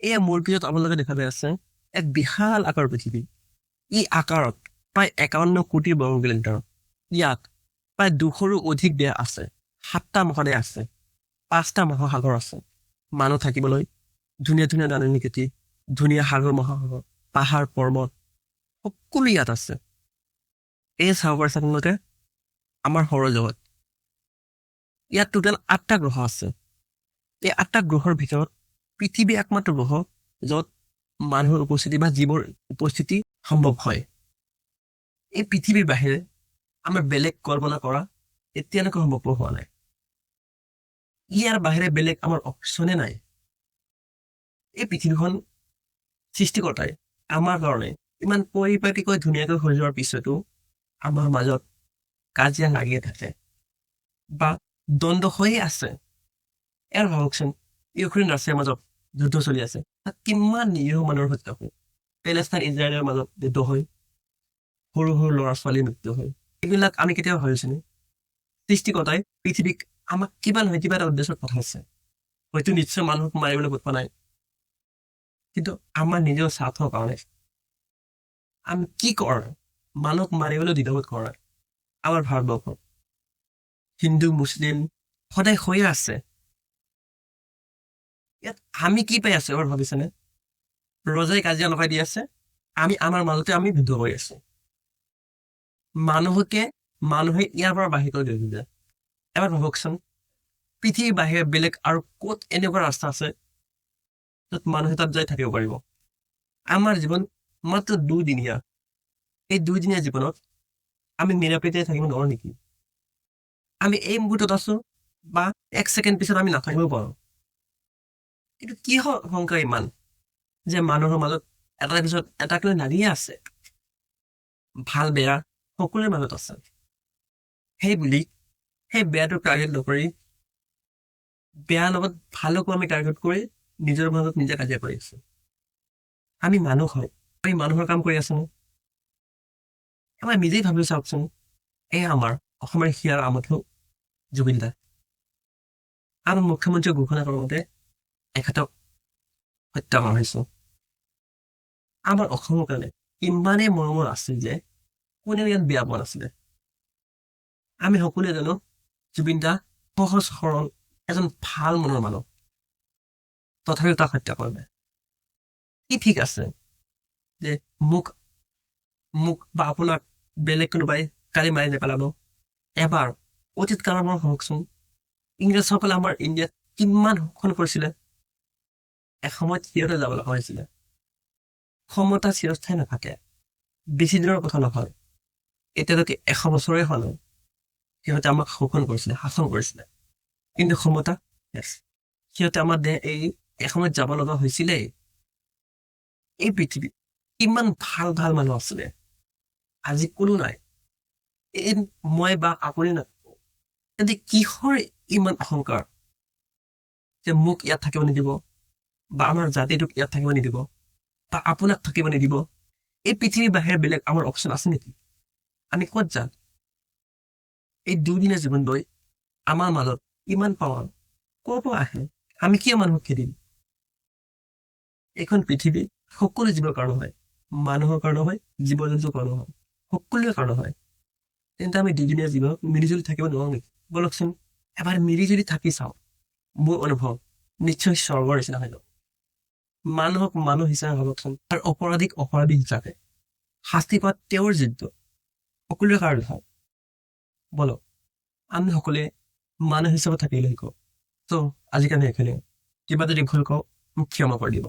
এয়া মোৰ পিছত আপোনালোকে দেখা পাই আছে এক বিশাল আকাৰৰ পৃথিৱী। ই আকাৰত প্ৰায় 51 কোটি বৰ্গ কিলোমিটাৰ। ইয়াত প্ৰায় 200ৰো অধিক দেশ আছে, 7টা মহাদেশ আছে, 5টা মহাসাগৰ আছে। মানুহ থাকিবলৈ ধুনীয়া ধুনীয়া দাননি খেতি, ধুনীয়া সাগৰ মহাসাগৰ, পাহাৰ পৰ্বত সকলো ইয়াত আছে। এই চাব পাৰিছে আপোনালোকে আমাৰ সৌৰজগত। ইয়াত টোটেল 8টা গ্ৰহ আছে। এই 8টা গ্ৰহৰ ভিতৰত পৃথিৱী একমাত্ৰ গ্ৰহ য'ত মানুহৰ উপস্থিতি বা জীৱৰ উপস্থিতি সম্ভৱ হয়। এই পৃথিৱীৰ বাহিৰে আমাৰ বেলেগ কল্পনা কৰা এতিয়ালৈকে সম্ভৱ হোৱা নাই। ইয়াৰ বাহিৰে বেলেগ আমাৰ অপচনে নাই। এই পৃথিৱীখন সৃষ্টিকৰ্তাই আমাৰ কাৰণে ইমান পৰিপাটিকৈ ধুনীয়াকৈ হৈ যোৱাৰ পিছতো আমাৰ মাজত কাজিয়া লাগিয়ে থাকে বা দ্বন্দ্ব হৈয়ে আছে। ইয়াৰ ভাবকচোন, ইউক্ৰেইন ৰাছিয়াৰ মাজত যুদ্ধ চলি আছে, তাত কিমান নিৰীহ মানুহৰ হত্যা হয়। পেলেষ্টাইন ইজৰাইলৰ মাজত যুদ্ধ হয়, সৰু সৰু ল'ৰা ছোৱালীৰ মৃত্যু হয়। এইবিলাক আমি কেতিয়াবা ভাবিছোনে? সৃষ্টিকৰ্তাই পৃথিৱীক আমাক কিবা নহয় কিবা এটা উদ্দেশ্যত পঠাইছে। হয়তো নিশ্চয় মানুহক মাৰিবলৈ পঠোৱা নাই, কিন্তু আমাৰ নিজৰ স্বাৰ্থৰ কাৰণে আমি কি কৰ মানুহক মাৰিবলৈ দ্বিধাবোধ কৰা। আমাৰ ভাৰতবৰ্ষত হিন্দু মুছলিম সদায় হৈয়ে আছে। ইয়াত আমি কি পাই আছো এবাৰ ভাবিছেনে? ৰজাই কাজিয়া লগাই দি আছে, আমি আমাৰ মাজতে আমি যুদ্ধ কৰি আছো। মানুহে ইয়াৰ পৰা বাহিৰ কৰি লৈ যায়। এবাৰ ভাবকচোন, পৃথিৱীৰ বাহিৰে বেলেগ আৰু ক'ত এনেকুৱা ৰাস্তা আছে য'ত মানুহে তাত যাই থাকিব পাৰিব? আমাৰ জীৱন মাত্ৰ 2 দিনীয়া। এই 2 দিনীয়া জীৱনত আমি নিৰাপদে থাকিব নোৱাৰো নেকি? আমি এই মুহূৰ্তত আছো বা 1 ছেকেণ্ড পিছত আমি নাথাকিব পাৰো। কিন্তু কি সংখ্যা ইমান যে মানুহৰ মাজত এটাৰ পিছত এটাক লৈ লাগিয়ে আছে? ভাল বেয়া সকলোৰে মাজত আছে। সেই বেয়াটোক টাৰ্গেট নকৰি, বেয়া লগত ভালকো আমি টাৰ্গেট কৰি নিজৰ মাজত নিজে কাজিয়া কৰি আছো। আমি মানুহ হয়, আমি মানুহৰ কাম কৰি আছো। আমাৰ নিজেই ভাবি চাওকচোন, এই আমাৰ অসমৰ হিয়াৰ আমঠু জুবিন দা। আমাৰ মুখ্যমন্ত্ৰীয়ে ঘোষণা কৰোঁতে এখেতক হত্যা কৰা হৈছিল। আমাৰ অসমৰ কাৰণে ইমানেই মৰমৰ আছিল যে কোনেও ইয়াত বেয়া পোৱা নাছিলে। আমি সকলোৱে জানো জুবিন দা সহজ সৰল এজন ভাল মনৰ মানুহ, তথাপিও তাক হত্যা কৰিলে। কি ঠিক আছে যে মোক বা আপোনাক বেলেগ কোনোবাই কালি মাৰি নেপেলাব? এবাৰ অতীত কালৰ পৰা হওকচোন, ইংৰাজসকলে আমাৰ ইণ্ডিয়াত কিমান শোষণ কৰিছিলে। এসময়ত সিহঁতে যাব লগা হৈছিলে। ক্ষমতা চিৰস্থায়ী নাথাকে, বেছি দিনৰ কথা নহয়। এতিয়ালৈকে 100 বছৰে হোৱা নাই সিহঁতে আমাক শোষণ কৰিছিলে, শাসন কৰিছিলে। কিন্তু ক্ষমতা সিহঁতে আমাৰ এই এসময়ত যাব লগা হৈছিলে। এই পৃথিৱীত কিমান ভাল ভাল মানুহ আছিলে, আজি কোনো নাই। মই বা আপুনি নাথাকো, তেন্তে কিহৰ ইমান অহংকাৰ যে মোক ইয়াত থাকিব নিদিব, বা আমাৰ জাতিটোক ইয়াত থাকিব নিদিব, বা আপোনাক থাকিব নিদিব? এই পৃথিৱীৰ বাহিৰে বেলেগ আমাৰ অপচন আছে নেকি? আমি ক'ত যাম? এই 2 দিনীয়া জীৱন লৈ আমাৰ মাজত ইমান পাৱাৰ ক'ৰ পৰা আহে? আমি কিয় মানুহক খেদিম? এইখন পৃথিৱী সকলো জীৱৰ কাৰণে হয়, মানুহৰ কাৰণে হয়, জীৱ জন্তুৰ কাৰণে হয়, সকলোৰে কাৰণে হয়। তেন্তে আমি 2 দিনীয়া জীৱনত মিলিজুলি থাকিব নোৱাৰো নেকি? বলকচোন এবাৰ মিলিজুলি থাকি চাওঁ। মোৰ অনুভৱ নিশ্চয় স্বৰ্গৰ নিচিনা হৈ যাব। মানুহক মানুহ হিচাপে ভাবকচোন, আৰু অপৰাধীক অপৰাধী হিচাপে শাস্তি পোৱা তেওঁৰ যোগ্য, সকলোৰে কাৰণে হয়। বলক আমি সকলোৱে মানুহ হিচাপে থাকিলে শিকো। ত' আজিকালি এইখিনিয়ে। কিবা যদি ভুল কওঁ মোক ক্ষমা কৰি দিব।